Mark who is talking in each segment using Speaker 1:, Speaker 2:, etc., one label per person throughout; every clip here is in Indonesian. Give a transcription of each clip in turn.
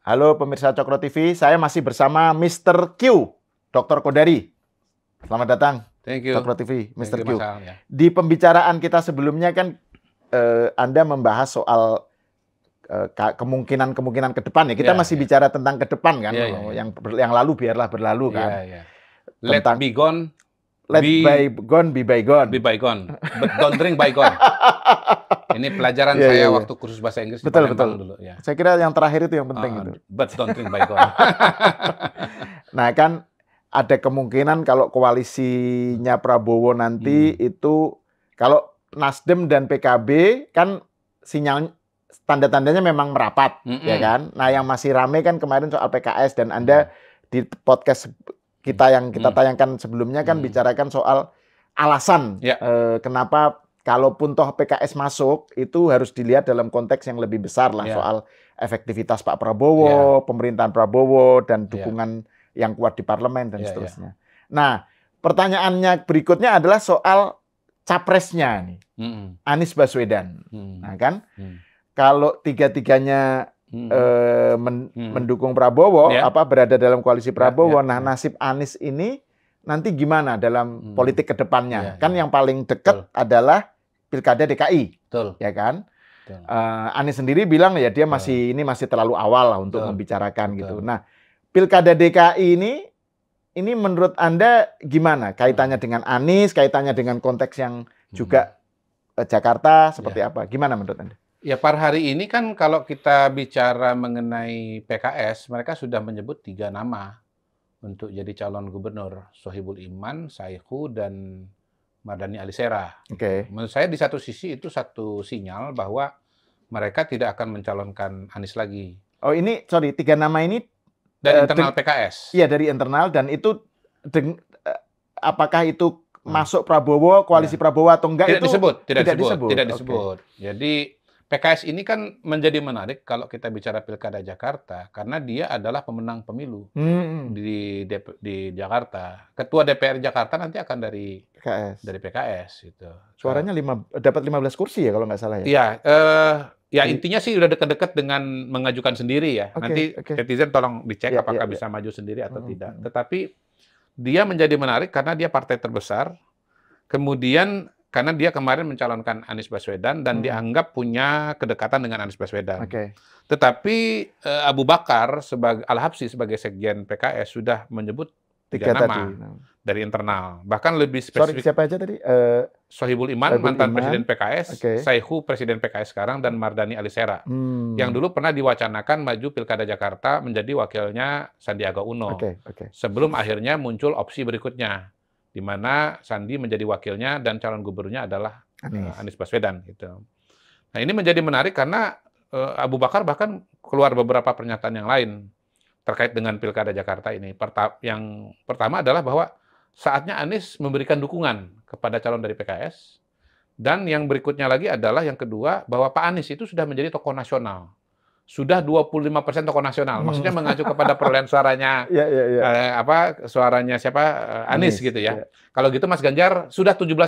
Speaker 1: Halo pemirsa Cokro TV, saya masih bersama Mr. Q, Dr. Kodari. Selamat datang,
Speaker 2: Thank you.
Speaker 1: Cokro TV, Mr. Q.
Speaker 2: Ya.
Speaker 1: Di pembicaraan kita sebelumnya kan Anda membahas soal kemungkinan ke depan ya. Kita masih bicara tentang ke depan kan, yang lalu biarlah berlalu kan.
Speaker 2: Let be gone.
Speaker 1: Let bygone be bygone.
Speaker 2: Be bygone. But don't drink bygone. Ini pelajaran saya waktu kursus bahasa Inggris di Palembang dulu. Ya.
Speaker 1: Saya kira yang terakhir itu yang penting itu.
Speaker 2: But don't drink bygone.
Speaker 1: Nah kan ada kemungkinan kalau koalisinya Prabowo nanti itu kalau Nasdem dan PKB kan sinyal tanda-tandanya memang merapat, ya kan. Nah yang masih rame kan kemarin soal PKS dan Anda di podcast kita yang kita tayangkan sebelumnya kan bicarakan soal alasan kenapa kalaupun toh PKS masuk itu harus dilihat dalam konteks yang lebih besar lah soal efektivitas Pak Prabowo, pemerintahan Prabowo dan dukungan yang kuat di parlemen dan seterusnya. Nah, pertanyaannya berikutnya adalah soal capresnya nih, Anies Baswedan. Nah kan, kalau tiga-tiganya mendukung Prabowo, berada dalam koalisi Prabowo, nah nasib Anies ini nanti gimana dalam politik ke depannya? Kan yang paling dekat adalah Pilkada DKI, ya kan? Anies sendiri bilang ya dia masih terlalu awal lah untuk membicarakan gitu. Nah, Pilkada DKI ini menurut Anda gimana kaitannya dengan Anies, kaitannya dengan konteks yang juga Jakarta seperti apa? Gimana menurut Anda?
Speaker 2: Ya, per hari ini kan kalau kita bicara mengenai PKS, mereka sudah menyebut 3 nama untuk jadi calon gubernur, Sohibul Iman, Saihu, dan Mardhani Alisera. Menurut saya di satu sisi itu satu sinyal bahwa mereka tidak akan mencalonkan Anies lagi.
Speaker 1: Oh ini, sorry, 3 nama ini
Speaker 2: dari internal PKS.
Speaker 1: Iya, dari internal, dan itu apakah itu masuk Prabowo, koalisi Prabowo atau enggak?
Speaker 2: Tidak
Speaker 1: itu
Speaker 2: disebut. Tidak disebut. Jadi PKS ini kan menjadi menarik kalau kita bicara Pilkada Jakarta karena dia adalah pemenang pemilu di Jakarta. Ketua DPR Jakarta nanti akan dari PKS gitu.
Speaker 1: Suaranya dapat 15 kursi ya kalau nggak salah ya?
Speaker 2: Iya, ya intinya sih udah dekat-dekat dengan mengajukan sendiri ya. Nanti netizen tolong dicek apakah bisa maju sendiri atau tidak. Tetapi dia menjadi menarik karena dia partai terbesar. Kemudian karena dia kemarin mencalonkan Anies Baswedan dan dianggap punya kedekatan dengan Anies Baswedan. Tetapi Abu Bakar Al-Habsyi sebagai sekjen PKS sudah menyebut 3 nama dari internal. Bahkan lebih spesifik.
Speaker 1: Sorry, siapa aja tadi?
Speaker 2: Sohibul Iman, mantan presiden PKS, Saihu presiden PKS sekarang, dan Mardhani Alisera. Yang dulu pernah diwacanakan maju Pilkada Jakarta menjadi wakilnya Sandiaga Uno. Sebelum akhirnya muncul opsi berikutnya, di mana Sandi menjadi wakilnya dan calon gubernurnya adalah Anies Baswedan gitu. Nah, ini menjadi menarik karena Abu Bakar bahkan keluar beberapa pernyataan yang lain terkait dengan Pilkada Jakarta ini. Yang pertama adalah bahwa saatnya Anies memberikan dukungan kepada calon dari PKS, dan yang berikutnya lagi adalah yang kedua bahwa Pak Anies itu sudah menjadi tokoh nasional. Sudah 25% tokoh nasional, maksudnya mengacu kepada perolehan suaranya, suaranya siapa, Anies gitu ya. Kalau gitu Mas Ganjar sudah 17%.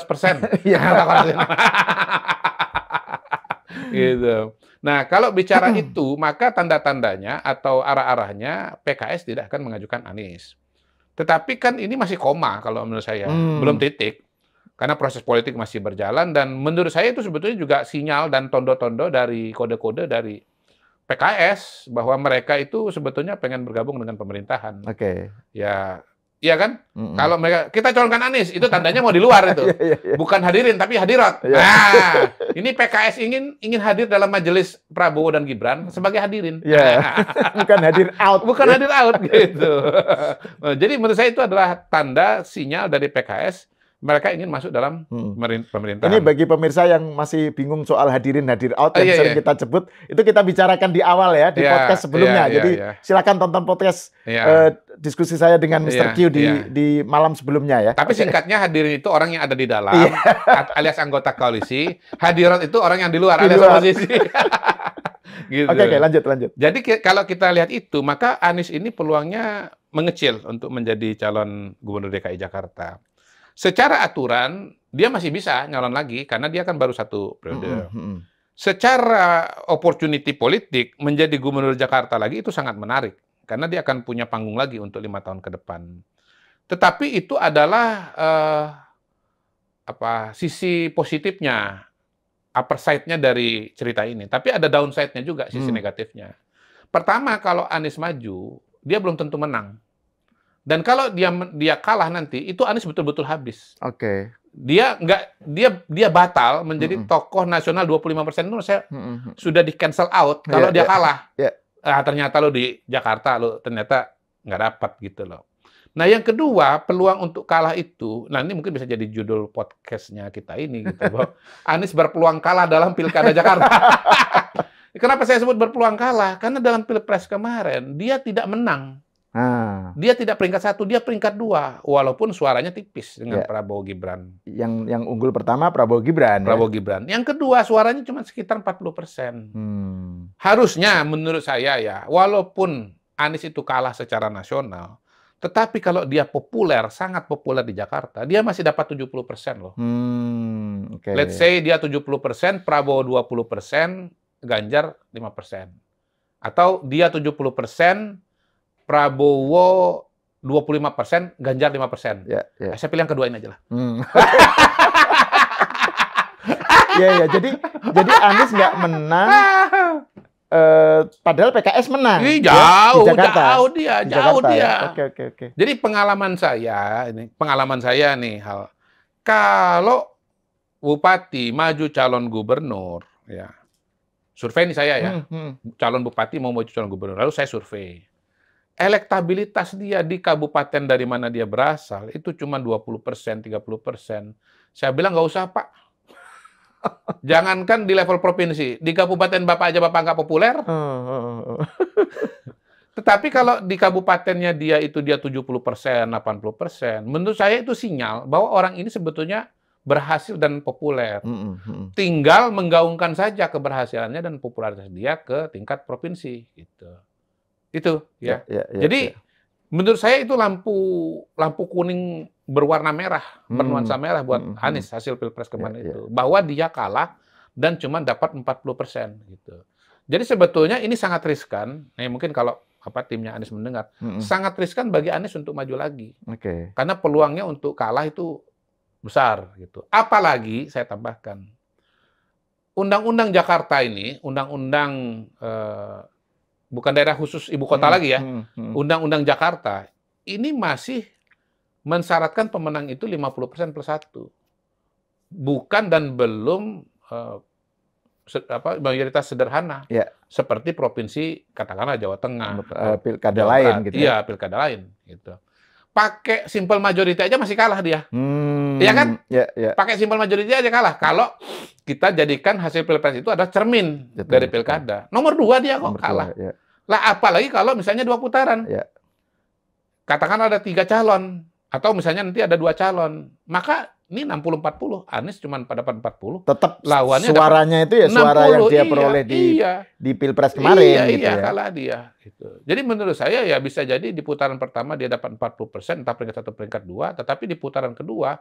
Speaker 2: Gitu. Nah, kalau bicara itu, maka tanda-tandanya atau arah-arahnya PKS tidak akan mengajukan Anies. Tetapi kan ini masih koma kalau menurut saya, belum titik. Karena proses politik masih berjalan, dan menurut saya itu sebetulnya juga sinyal dan tondo-tondo dari kode-kode dari PKS bahwa mereka itu sebetulnya pengen bergabung dengan pemerintahan. Ya, iya kan? Kalau mereka kita calonkan Anies, itu tandanya mau di luar itu. Bukan hadirin tapi hadirat. Nah, ini PKS ingin hadir dalam majelis Prabowo dan Gibran sebagai hadirin.
Speaker 1: Bukan hadir out.
Speaker 2: Bukan hadir out gitu. Jadi menurut saya itu adalah tanda sinyal dari PKS mereka ingin masuk dalam pemerintahan.
Speaker 1: Ini bagi pemirsa yang masih bingung soal hadirin hadir out yang sering kita sebut, itu kita bicarakan di awal ya di podcast sebelumnya. Jadi silakan tonton podcast diskusi saya dengan Mr. Q di malam sebelumnya ya.
Speaker 2: Tapi singkatnya hadirin itu orang yang ada di dalam alias anggota koalisi, hadirat itu orang yang di luar alias oposisi. Gitu.
Speaker 1: Oke, lanjut.
Speaker 2: Jadi kalau kita lihat itu, maka Anies ini peluangnya mengecil untuk menjadi calon gubernur DKI Jakarta. Secara aturan dia masih bisa nyalon lagi karena dia kan baru 1 periode. Secara opportunity politik, menjadi gubernur Jakarta lagi itu sangat menarik. Karena dia akan punya panggung lagi untuk 5 tahun ke depan. Tetapi itu adalah sisi positifnya, upper side-nya dari cerita ini. Tapi ada downside-nya juga, sisi negatifnya. Pertama, kalau Anies maju, dia belum tentu menang. Dan kalau dia kalah nanti, itu Anies betul-betul habis.
Speaker 1: Oke.
Speaker 2: Dia batal menjadi tokoh nasional 25% itu saya sudah di cancel out kalau dia kalah. Ternyata lo di Jakarta lo ternyata nggak dapat gitu loh. Nah yang kedua, peluang untuk kalah itu, nah ini mungkin bisa jadi judul podcastnya kita ini gitu, bahwa Anies berpeluang kalah dalam Pilkada Jakarta. Kenapa saya sebut berpeluang kalah? Karena dalam Pilpres kemarin dia tidak menang. Dia tidak peringkat 1, dia peringkat 2, walaupun suaranya tipis dengan Prabowo Gibran.
Speaker 1: Yang unggul pertama Prabowo Gibran.
Speaker 2: Prabowo Gibran. Yang kedua suaranya cuma sekitar 40%. Harusnya menurut saya ya, walaupun Anies itu kalah secara nasional, tetapi kalau dia populer, sangat populer di Jakarta, dia masih dapat 70% loh. Let's say dia 70%, Prabowo 20%, Ganjar 5%. Atau dia 70%, Prabowo 25%, Ganjar 5%. Saya pilih yang kedua ini aja lah.
Speaker 1: Jadi Anies nggak menang, padahal PKS menang.
Speaker 2: Jauh dia.
Speaker 1: Oke.
Speaker 2: Jadi pengalaman saya nih hal, kalau bupati maju calon gubernur, ya survei ini saya ya, calon bupati mau maju calon gubernur, lalu saya survei. Elektabilitas dia di kabupaten dari mana dia berasal, itu cuma 20%, 30%. Saya bilang, nggak usah, Pak. Jangankan di level provinsi, di kabupaten Bapak aja Bapak nggak populer. Tetapi kalau di kabupatennya dia 70%, 80%, menurut saya itu sinyal bahwa orang ini sebetulnya berhasil dan populer. Tinggal menggaungkan saja keberhasilannya dan popularitas dia ke tingkat provinsi, gitu. Itu ya. Jadi menurut saya itu lampu kuning berwarna merah, bernuansa merah buat Anies hasil Pilpres kemarin itu. Bahwa dia kalah dan cuma dapat 40% gitu. Jadi sebetulnya ini sangat riskan. Nah, mungkin kalau timnya Anies mendengar, sangat riskan bagi Anies untuk maju lagi. Karena peluangnya untuk kalah itu besar gitu. Apalagi saya tambahkan, Undang-Undang Jakarta ini, undang-undang bukan daerah khusus ibu kota lagi ya. Undang-Undang Jakarta ini masih mensyaratkan pemenang itu 50% plus 1. Bukan dan belum mayoritas sederhana. Seperti provinsi katakanlah Jawa Tengah,
Speaker 1: pilkada lain gitu.
Speaker 2: Iya, pilkada lain gitu. Pakai simple majority aja masih kalah dia. Iya kan? Pakai simple majority aja kalah. Kalau kita jadikan hasil Pilpres itu adalah cermin dari pilkada. Nomor 2 dia kok kalah. Lah apalagi kalau misalnya 2 putaran. Katakan ada 3 calon. Atau misalnya nanti ada 2 calon. Maka ini 60-40. Anies cuma dapat 40.
Speaker 1: Tetap
Speaker 2: lawannya
Speaker 1: suaranya itu ya 60, suara yang dia peroleh di Pilpres kemarin. Gitu ya.
Speaker 2: Kalah dia. Gitu. Jadi menurut saya ya bisa jadi di putaran pertama dia dapat 40%, entah peringkat 1, peringkat 2. Tetapi di putaran kedua,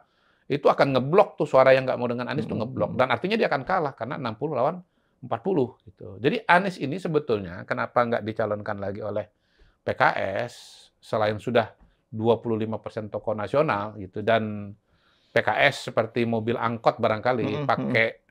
Speaker 2: itu akan ngeblok tuh suara yang nggak mau dengan Anies tuh ngeblok. Dan artinya dia akan kalah karena 60 lawan 40 gitu. Jadi Anies ini sebetulnya kenapa nggak dicalonkan lagi oleh PKS selain sudah 25% tokoh nasional gitu, dan PKS seperti mobil angkot barangkali pakai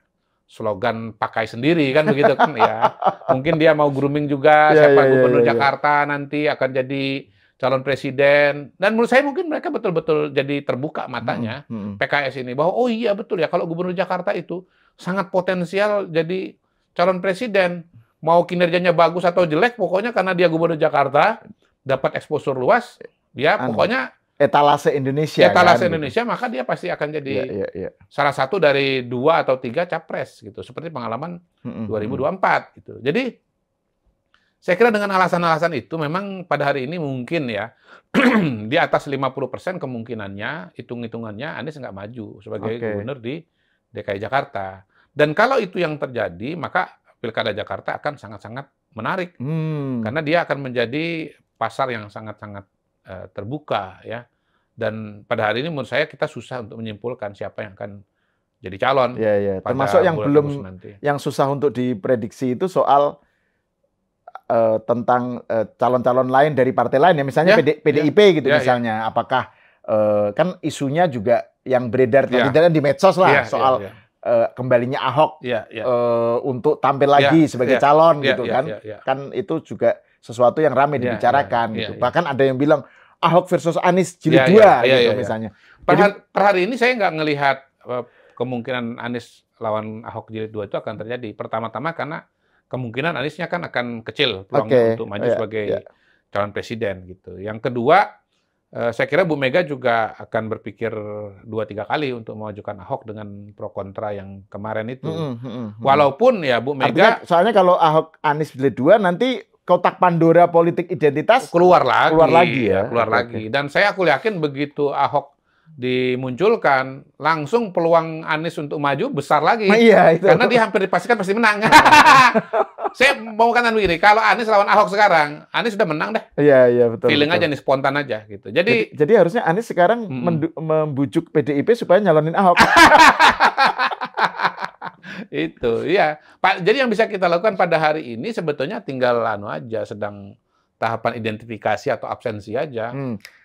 Speaker 2: slogan pakai sendiri kan begitu kan ya. Mungkin dia mau grooming juga siapa gubernur Jakarta nanti akan jadi calon presiden, dan menurut saya mungkin mereka betul-betul jadi terbuka matanya PKS ini bahwa oh iya betul ya kalau gubernur Jakarta itu sangat potensial jadi calon presiden, mau kinerjanya bagus atau jelek, pokoknya karena dia gubernur Jakarta, dapat exposure luas, dia pokoknya
Speaker 1: etalase Indonesia.
Speaker 2: Etalase Indonesia, maka dia pasti akan jadi salah satu dari 2 atau 3 capres gitu, seperti pengalaman 2024 gitu. Jadi saya kira dengan alasan-alasan itu memang pada hari ini mungkin ya di atas 50% kemungkinannya, hitung-hitungannya Anies nggak maju sebagai gubernur di DKI Jakarta. Dan kalau itu yang terjadi, maka Pilkada Jakarta akan sangat-sangat menarik. Karena dia akan menjadi pasar yang sangat-sangat terbuka ya. Dan pada hari ini menurut saya kita susah untuk menyimpulkan siapa yang akan jadi calon.
Speaker 1: Ya. Termasuk yang belum, yang susah untuk diprediksi itu soal tentang calon-calon lain dari partai lain ya, misalnya PDIP gitu misalnya. Apakah kan isunya juga yang beredar tadi di medsos lah soal kembalinya Ahok untuk tampil lagi sebagai calon gitu kan. Kan itu juga sesuatu yang ramai dibicarakan gitu. Bahkan ada yang bilang Ahok versus Anies jilid 2 gitu misalnya.
Speaker 2: Per hari ini saya nggak ngelihat kemungkinan Anies lawan Ahok jilid 2 itu akan terjadi. Pertama-tama karena kemungkinan Aniesnya kan akan kecil peluangnya untuk maju sebagai calon presiden gitu. Yang kedua, saya kira Bu Mega juga akan berpikir 2-3 kali untuk memajukan Ahok dengan pro kontra yang kemarin itu. Walaupun ya Bu Mega...
Speaker 1: Artinya, soalnya kalau Ahok Anies jilid 2 nanti kotak Pandora politik identitas
Speaker 2: keluar lagi ya. Keluar lagi. Dan aku yakin begitu Ahok dimunculkan, langsung peluang Anies untuk maju besar lagi. Karena dia hampir dipastikan pasti menang. Saya mau katakan begini, kalau Anies lawan Ahok sekarang, Anies sudah menang deh.
Speaker 1: Iya, betul.
Speaker 2: Feeling aja nih, spontan aja gitu.
Speaker 1: Jadi harusnya Anies sekarang membujuk PDIP supaya nyalonin Ahok.
Speaker 2: Itu, iya. Pak, jadi yang bisa kita lakukan pada hari ini sebetulnya tinggal sedang tahapan identifikasi atau absensi aja.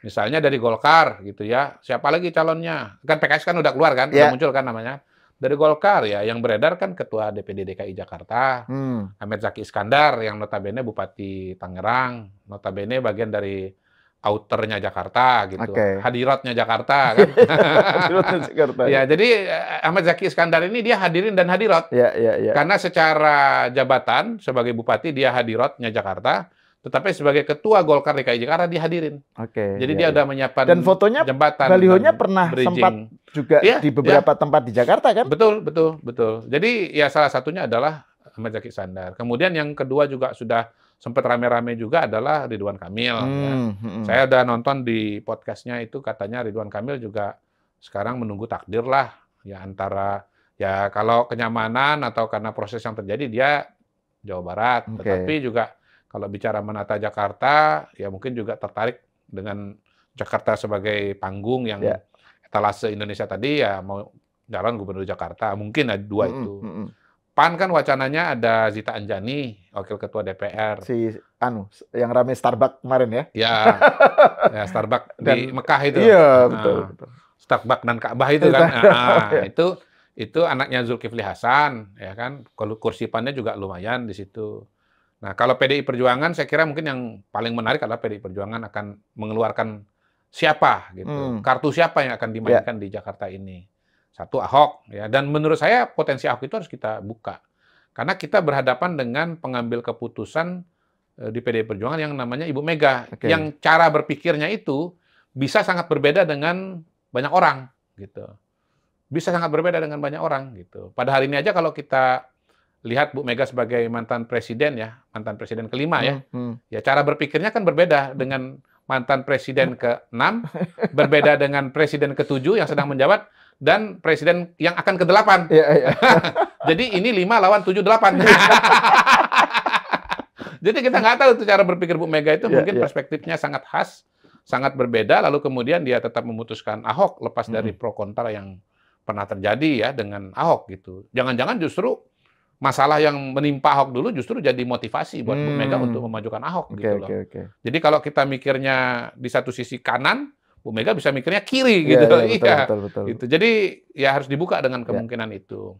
Speaker 2: Misalnya dari Golkar gitu ya. Siapa lagi calonnya? Kan PKS kan udah keluar kan, udah muncul kan namanya. Dari Golkar ya, yang beredar kan Ketua DPD DKI Jakarta, Ahmed Zaki Iskandar, yang notabene Bupati Tangerang, notabene bagian dari outernya Jakarta gitu, hadiratnya Jakarta kan.
Speaker 1: Hadiratnya Jakarta.
Speaker 2: Ya, jadi Ahmed Zaki Iskandar ini dia hadirin dan hadirat. Karena secara jabatan sebagai Bupati dia hadiratnya Jakarta, tetapi sebagai Ketua Golkar DKI Jakarta dihadirin. Jadi dia udah menyiapkan
Speaker 1: dan fotonya,
Speaker 2: jembatan.
Speaker 1: Balihonya pernah sempat juga di beberapa tempat di Jakarta kan?
Speaker 2: Betul. Jadi ya salah satunya adalah Ahmad Zaki Iskandar. Kemudian yang kedua juga sudah sempat rame-rame juga adalah Ridwan Kamil. Saya udah nonton di podcastnya itu, katanya Ridwan Kamil juga sekarang menunggu takdir lah. Ya antara ya kalau kenyamanan atau karena proses yang terjadi dia Jawa Barat. Tetapi juga kalau bicara menata Jakarta, ya mungkin juga tertarik dengan Jakarta sebagai panggung yang etalase Indonesia tadi, ya mau calon gubernur Jakarta. Mungkin ada dua itu. PAN kan wacananya ada Zita Anjani, wakil ketua DPR.
Speaker 1: Yang rame Starbucks kemarin ya?
Speaker 2: Ya Starbucks di Mekah itu.
Speaker 1: Iya, betul.
Speaker 2: Starbucks dan Ka'bah itu kan. Itu anaknya Zulkifli Hasan, ya kan. Kalau kursi PAN-nya juga lumayan di situ. Nah, kalau PDI Perjuangan, saya kira mungkin yang paling menarik adalah PDI Perjuangan akan mengeluarkan siapa gitu, kartu siapa yang akan dimainkan di Jakarta ini. Satu Ahok, ya. Dan menurut saya potensi Ahok itu harus kita buka, karena kita berhadapan dengan pengambil keputusan di PDI Perjuangan yang namanya Ibu Mega, yang cara berpikirnya itu bisa sangat berbeda dengan banyak orang, gitu. Bisa sangat berbeda dengan banyak orang, gitu. Pada hari ini aja kalau kita lihat Bu Mega sebagai mantan presiden ya, mantan presiden kelima ya. Ya cara berpikirnya kan berbeda dengan mantan presiden ke-6, berbeda dengan presiden ke-7 yang sedang menjabat, dan presiden yang akan ke-8. Jadi ini 5 lawan 7, 8. Jadi kita nggak tahu tuh cara berpikir Bu Mega itu, mungkin perspektifnya sangat khas, sangat berbeda, lalu kemudian dia tetap memutuskan Ahok lepas dari pro kontra yang pernah terjadi ya dengan Ahok gitu. Jangan-jangan justru masalah yang menimpa Ahok dulu justru jadi motivasi buat Bu Mega untuk memajukan Ahok gitu loh. Jadi kalau kita mikirnya di satu sisi kanan, Bu Mega bisa mikirnya kiri gitu. Betul. Gitu. Jadi ya harus dibuka dengan kemungkinan itu.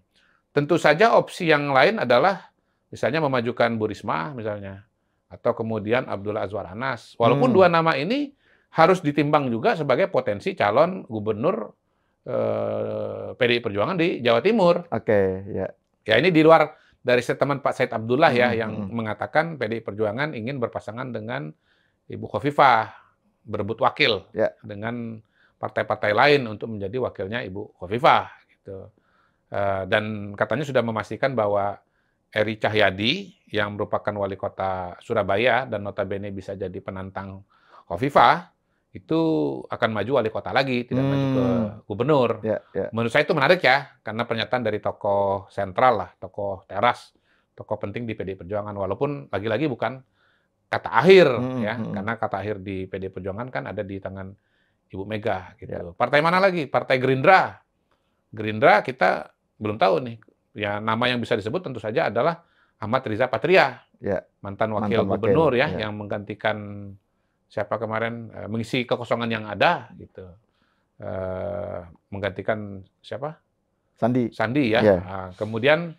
Speaker 2: Tentu saja opsi yang lain adalah misalnya memajukan Bu Risma misalnya, atau kemudian Abdullah Azwar Anas. Walaupun dua nama ini harus ditimbang juga sebagai potensi calon gubernur PDI Perjuangan di Jawa Timur. Ya ini di luar dari statement Pak Said Abdullah ya, yang mengatakan PDI Perjuangan ingin berpasangan dengan Ibu Khofifah, berebut wakil dengan partai-partai lain untuk menjadi wakilnya Ibu Khofifah gitu. Dan katanya sudah memastikan bahwa Eri Cahyadi yang merupakan wali kota Surabaya dan notabene bisa jadi penantang Khofifah itu akan maju wali kota lagi, tidak maju ke gubernur. Menurut saya itu menarik ya, karena pernyataan dari tokoh sentral lah, tokoh teras, tokoh penting di PDI Perjuangan. Walaupun lagi-lagi bukan kata akhir ya, karena kata akhir di PDI Perjuangan kan ada di tangan Ibu Mega gitu. Partai mana lagi? Partai Gerindra. Gerindra kita belum tahu nih. Ya nama yang bisa disebut tentu saja adalah Ahmad Riza Patria, mantan wakil gubernur yang menggantikan siapa kemarin mengisi kekosongan yang ada gitu. Menggantikan siapa? Sandi ya. Nah, kemudian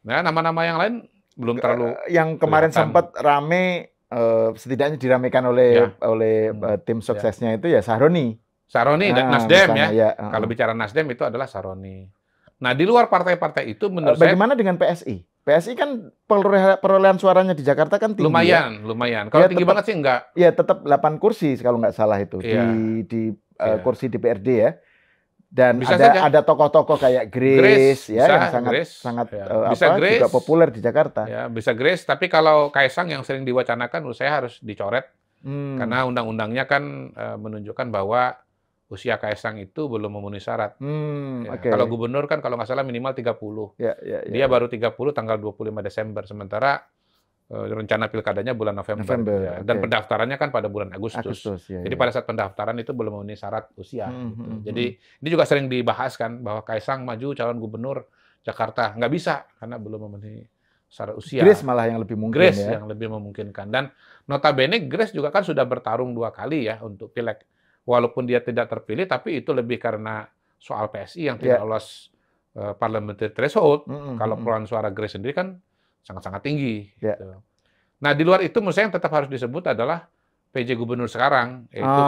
Speaker 2: nama-nama yang lain belum terlalu
Speaker 1: yang kemarin sempat rame setidaknya diramekan oleh tim suksesnya itu ya Sahroni
Speaker 2: dan Nasdem ya. Kalau bicara Nasdem itu adalah Sahroni. Nah, di luar partai-partai itu menurut
Speaker 1: bagaimana dengan PSI? PSI kan perolehan suaranya di Jakarta kan tinggi.
Speaker 2: Lumayan. Kalau tinggi banget sih enggak.
Speaker 1: Ya, tetap 8 kursi kalau nggak salah itu di kursi DPRD ya. Dan ada tokoh-tokoh kayak Grace ya yang sangat juga populer di Jakarta.
Speaker 2: Ya, bisa Grace, tapi kalau Kaisang yang sering diwacanakan menurut saya harus dicoret. Karena undang-undangnya kan menunjukkan bahwa usia Kaisang itu belum memenuhi syarat. Kalau gubernur kan kalau nggak salah minimal 30. Dia baru 30 tanggal 25 Desember, sementara rencana pilkadanya bulan November. Dan pendaftarannya kan pada bulan Agustus. Jadi pada saat pendaftaran itu belum memenuhi syarat usia. Gitu. Jadi ini juga sering dibahas kan bahwa Kaisang maju calon gubernur Jakarta. Nggak bisa karena belum memenuhi syarat usia.
Speaker 1: Grace malah yang lebih mungkin
Speaker 2: yang lebih memungkinkan. Dan notabene Grace juga kan sudah bertarung 2 kali ya untuk pileg. Walaupun dia tidak terpilih, tapi itu lebih karena soal PSI yang tidak lolos parliamentary threshold. Kalau perolehan suara Grace sendiri kan sangat-sangat tinggi. Gitu. Nah, di luar itu menurut saya yang tetap harus disebut adalah PJ Gubernur sekarang, yaitu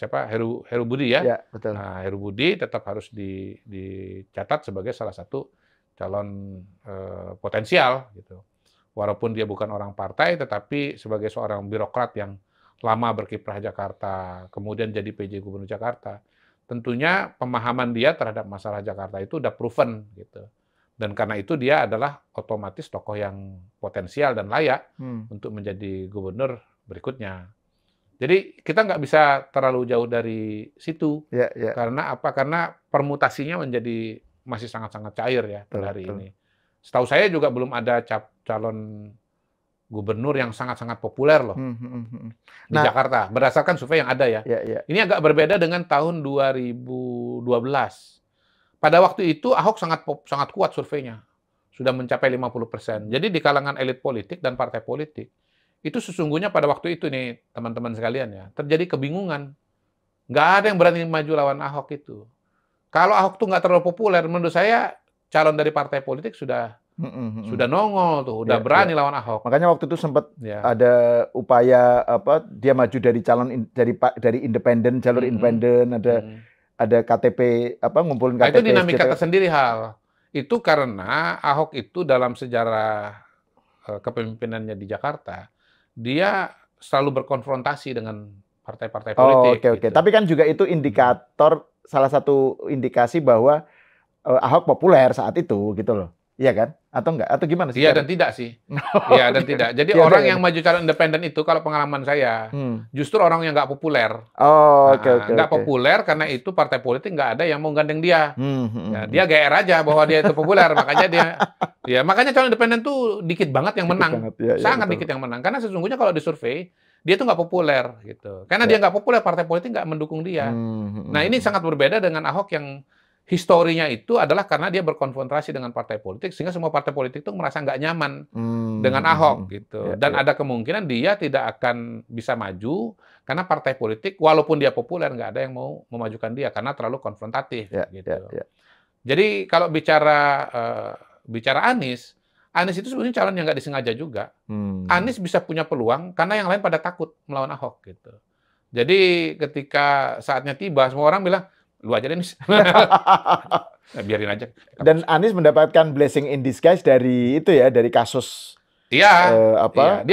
Speaker 2: Pak Heru Budi ya.
Speaker 1: Betul.
Speaker 2: Nah, Heru Budi tetap harus dicatat sebagai salah satu calon potensial. Gitu. Walaupun dia bukan orang partai, tetapi sebagai seorang birokrat yang lama berkiprah Jakarta, kemudian jadi PJ Gubernur Jakarta, tentunya pemahaman dia terhadap masalah Jakarta itu udah proven gitu. Dan karena itu dia adalah otomatis tokoh yang potensial dan layak untuk menjadi gubernur berikutnya. Jadi kita nggak bisa terlalu jauh dari situ. Karena apa? Karena permutasinya menjadi masih sangat-sangat cair ya pada hari ini. Setahu saya juga belum ada calon gubernur yang sangat-sangat populer loh di Jakarta, berdasarkan survei yang ada ya. Ini agak berbeda dengan tahun 2012. Pada waktu itu Ahok sangat kuat surveinya, sudah mencapai 50%. Jadi di kalangan elit politik dan partai politik, itu sesungguhnya pada waktu itu nih teman-teman sekalian ya, terjadi kebingungan. Nggak ada yang berani maju lawan Ahok itu. Kalau Ahok tuh nggak terlalu populer, menurut saya calon dari partai politik sudah nongol tuh, udah berani lawan Ahok.
Speaker 1: Makanya waktu itu sempat ada upaya dia maju dari dari independen, jalur independen, ada KTP ngumpulin KTP.
Speaker 2: Itu dinamika tersendiri hal. Itu karena Ahok itu dalam sejarah kepemimpinannya di Jakarta, dia selalu berkonfrontasi dengan partai-partai politik.
Speaker 1: Oke. Tapi kan juga itu indikator, salah satu indikasi bahwa Ahok populer saat itu gitu loh. Iya kan? Atau enggak? Atau gimana sih?
Speaker 2: Iya dan tidak sih. Iya dan tidak. Jadi orang yang maju calon independen itu kalau pengalaman saya, justru orang yang nggak populer. Nggak populer karena itu partai politik nggak ada yang mau gandeng dia. Dia GR aja bahwa dia itu populer. Makanya calon independen tuh dikit banget yang menang. Sangat dikit yang menang. Karena sesungguhnya kalau disurvei, dia tuh nggak populer gitu. Karena dia nggak populer, partai politik nggak mendukung dia. Nah ini sangat berbeda dengan Ahok yang historinya itu adalah karena dia berkonfrontasi dengan partai politik, sehingga semua partai politik itu merasa nggak nyaman dengan Ahok gitu. Dan ada kemungkinan dia tidak akan bisa maju karena partai politik, walaupun dia populer, nggak ada yang mau memajukan dia karena terlalu konfrontatif. Gitu. Jadi kalau bicara Anies itu sebenarnya calon yang nggak disengaja juga. Anies bisa punya peluang karena yang lain pada takut melawan Ahok gitu. Jadi ketika saatnya tiba, semua orang bilang, lu aja deh, Nis. Nah, biarin aja.
Speaker 1: Dan Anies mendapatkan blessing in disguise dari itu ya, dari kasus
Speaker 2: dia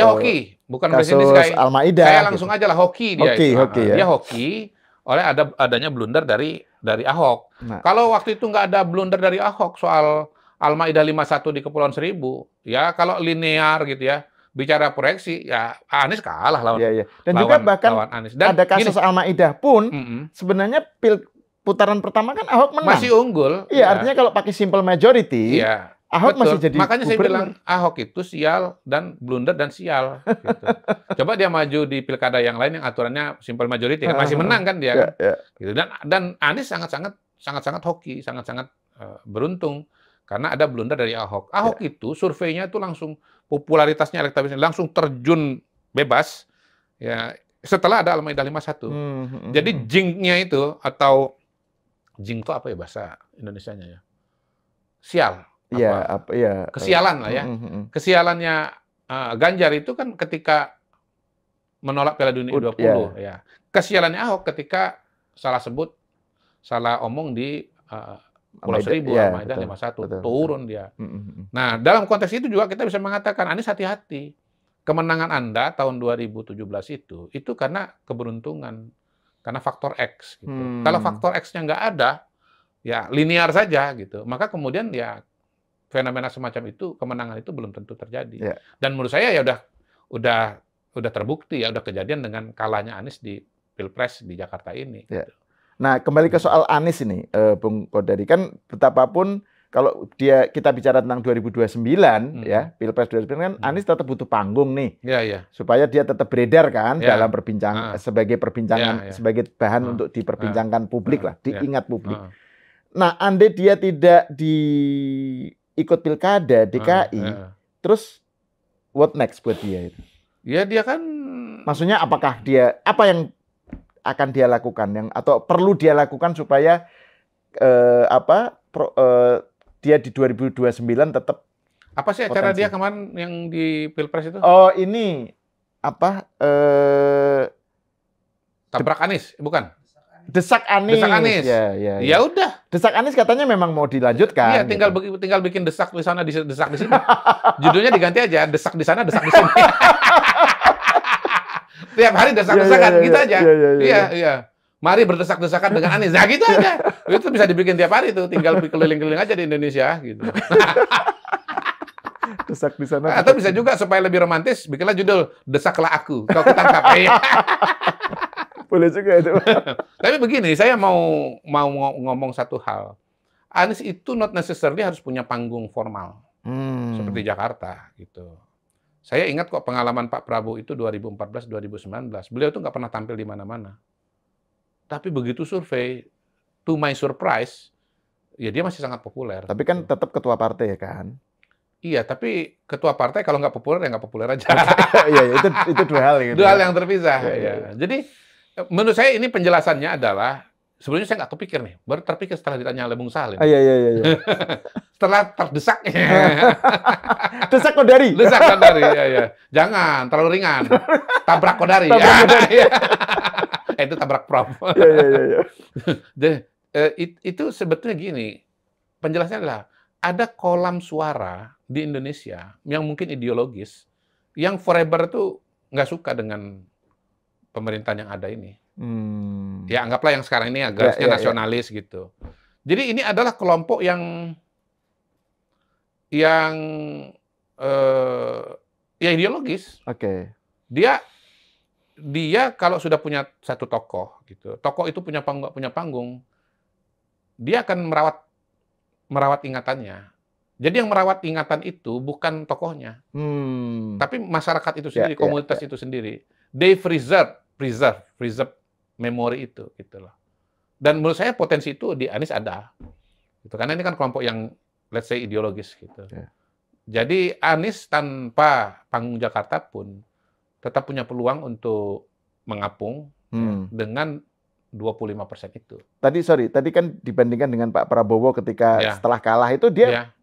Speaker 2: hoki, bukan blessing in disguise.
Speaker 1: Al-Maidah.
Speaker 2: Saya langsung aja lah hoki dia.
Speaker 1: Dia
Speaker 2: hoki oleh adanya blunder dari Ahok. Nah. Kalau waktu itu nggak ada blunder dari Ahok soal Al-Maidah 51 di Kepulauan Seribu, ya kalau linear gitu ya, bicara proyeksi, ya Anies kalah lawan.
Speaker 1: Dan juga bahkan ada kasus Al-Maidah pun sebenarnya putaran pertama kan Ahok menang.
Speaker 2: Masih unggul.
Speaker 1: Iya, artinya kalau pakai simple majority, Ahok masih jadi
Speaker 2: Makanya saya bilang Ahok itu sial dan blunder dan sial. Gitu. Coba dia maju di pilkada yang lain yang aturannya simple majority, kan masih menang kan dia. Gitu. Dan Anies sangat-sangat sangat-sangat hoki, sangat-sangat beruntung karena ada blunder dari Ahok. Ahok itu surveinya itu langsung popularitasnya, elektabilitasnya langsung terjun bebas ya setelah ada Al-Maidah 51. Jadi jinx-nya itu atau jinx itu apa ya bahasa Indonesianya ya? Sial. Kesialan lah ya. Kesialannya Ganjar itu kan ketika menolak Piala Dunia U20 ya. Kesialannya Ahok ketika salah omong di Pulau Seribu, Al-Maidah 51, turun dia. Nah, dalam konteks itu juga kita bisa mengatakan, Anies hati-hati. Kemenangan Anda tahun 2017 itu karena keberuntungan, karena faktor X. Gitu. Kalau faktor X-nya nggak ada, ya linear saja gitu. Maka kemudian ya fenomena semacam itu, kemenangan itu belum tentu terjadi. Dan menurut saya ya udah terbukti ya, udah kejadian dengan kalahnya Anies di Pilpres di Jakarta ini. Gitu.
Speaker 1: Nah, kembali ke soal Anies ini, Bung Kodari, kan betapapun kalau kita bicara tentang 2029 ya, Pilpres 2029 kan Anies tetap butuh panggung nih. Supaya dia tetap beredar kan dalam sebagai perbincangan sebagai bahan untuk diperbincangkan publik lah, diingat publik. Nah, andai dia tidak ikut Pilkada DKI, terus what next buat dia itu?
Speaker 2: Ya dia kan
Speaker 1: maksudnya apa yang akan dia lakukan atau perlu dia lakukan supaya dia di 2029 tetap
Speaker 2: apa sih acara dia kemarin yang di Pilpres itu?
Speaker 1: Oh, ini
Speaker 2: tabrak Anies, bukan?
Speaker 1: Desak Anies.
Speaker 2: Desak Anies. Ya udah.
Speaker 1: Desak Anies katanya memang mau dilanjutkan.
Speaker 2: Iya, tinggal bikin desak di sana, desak di sini. Judulnya diganti aja, desak di sana, desak di sini. Tiap hari desak-desakan gitu aja. Iya. Mari berdesak-desakan dengan Anies. Nah, gitu aja. Itu bisa dibikin tiap hari tuh, tinggal keliling-keliling aja di Indonesia gitu.
Speaker 1: Desak di sana.
Speaker 2: Atau bisa juga supaya lebih romantis, bikinlah judul Desaklah Aku, Kau Kutangkap.
Speaker 1: Boleh juga itu.
Speaker 2: Tapi begini, saya mau ngomong satu hal. Anies itu not necessarily harus punya panggung formal seperti Jakarta gitu. Saya ingat kok pengalaman Pak Prabowo itu 2014-2019. Beliau itu nggak pernah tampil di mana-mana. Tapi begitu survei, to my surprise, ya dia masih sangat populer.
Speaker 1: Tapi kan tetap ketua partai kan?
Speaker 2: Iya, tapi ketua partai kalau nggak populer ya nggak populer aja.
Speaker 1: Iya, itu dua hal gitu.
Speaker 2: Dua hal yang terpisah. Ya. Jadi menurut saya ini penjelasannya adalah sebenarnya saya nggak kepikir nih, baru terpikir setelah ditanya oleh Bung Salim.
Speaker 1: Iya.
Speaker 2: Setelah terdesak.
Speaker 1: Desak Kodari.
Speaker 2: Desak Kodari, ya. Jangan terlalu ringan. Tabrak Kodari. Itu tabrak Prof. Itu sebetulnya gini, penjelasannya adalah ada kolam suara di Indonesia yang mungkin ideologis, yang forever itu nggak suka dengan pemerintahan yang ada ini. Ya anggaplah yang sekarang ini garisnya nasionalis gitu. Jadi ini adalah kelompok yang ideologis. Dia kalau sudah punya satu tokoh gitu, tokoh itu punya panggung, dia akan merawat ingatannya. Jadi yang merawat ingatan itu bukan tokohnya, tapi masyarakat itu sendiri, komunitas itu sendiri. They preserve memori itu, gitu loh. Dan menurut saya potensi itu di Anies ada, gitu. Karena ini kan kelompok yang let's say ideologis, gitu. Jadi Anies tanpa panggung Jakarta pun tetap punya peluang untuk mengapung dengan 25% itu.
Speaker 1: Tadi kan dibandingkan dengan Pak Prabowo ketika setelah kalah itu dia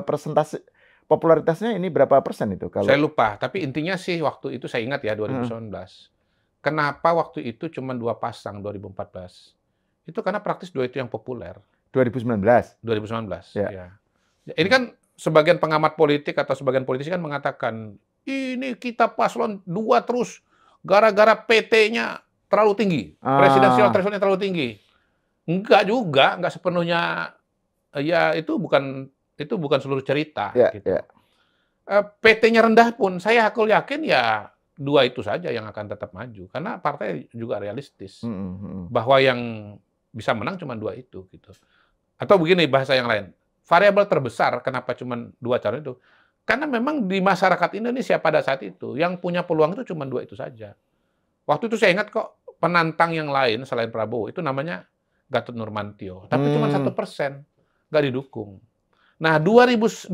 Speaker 1: persentase popularitasnya ini berapa persen itu?
Speaker 2: Saya lupa, tapi intinya sih waktu itu saya ingat ya 2019. Kenapa waktu itu cuma 2 pasang 2014? Itu karena praktis 2 itu yang populer.
Speaker 1: 2019.
Speaker 2: Ya. Ini kan sebagian pengamat politik atau sebagian politisi kan mengatakan ini kita paslon 2 terus gara-gara PT-nya terlalu tinggi, presidensial threshold-nya terlalu tinggi. Enggak juga, enggak sepenuhnya. Ya itu bukan seluruh cerita. Gitu. PT-nya rendah pun, saya yakin ya 2 itu saja yang akan tetap maju, karena partai juga realistis bahwa yang bisa menang cuma 2 itu. Gitu. Atau begini bahasa yang lain, variabel terbesar kenapa cuma 2 calon itu? Karena memang di masyarakat Indonesia pada saat itu yang punya peluang itu cuma 2 itu saja. Waktu itu saya ingat kok penantang yang lain selain Prabowo itu namanya Gatot Nurmantio, tapi cuma 1%, nggak didukung. Nah, 2014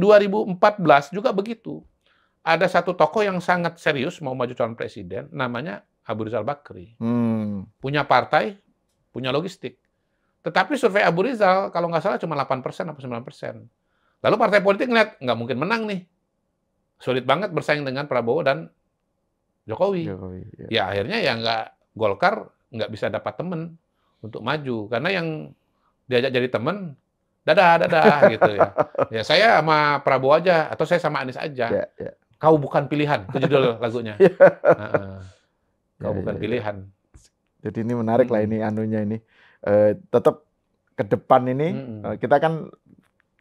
Speaker 2: juga begitu. Ada satu tokoh yang sangat serius mau maju calon presiden, namanya Abu Rizal Bakri. Punya partai, punya logistik. Tetapi survei Abu Rizal, kalau nggak salah cuma 8% atau 9%. Lalu partai politik ngeliat, nggak mungkin menang nih. Sulit banget bersaing dengan Prabowo dan Jokowi. Ya akhirnya ya Golkar nggak bisa dapat temen untuk maju. Karena yang diajak jadi temen, dadah gitu ya. Ya saya sama Prabowo aja, atau saya sama Anies aja. Kau bukan pilihan, itu judul lagunya. Kau bukan pilihan.
Speaker 1: Jadi ini menarik lah ini anunya ini. Tetap ke depan ini, kita kan,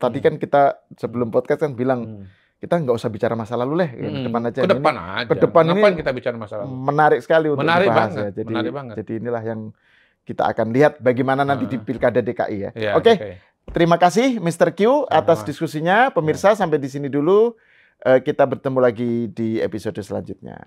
Speaker 1: tadi kan kita sebelum podcast kan bilang, kita nggak usah bicara masa lalu lah, ke depan aja.
Speaker 2: Ke depan aja.
Speaker 1: Ke depan ini
Speaker 2: kita bicara masa lalu?
Speaker 1: Menarik sekali untuk dibahas ya.
Speaker 2: Menarik banget.
Speaker 1: Jadi inilah yang kita akan lihat bagaimana nanti di Pilkada DKI ya. Oke. Terima kasih Mr. Q atas diskusinya. Pemirsa sampai di sini dulu. Kita bertemu lagi di episode selanjutnya.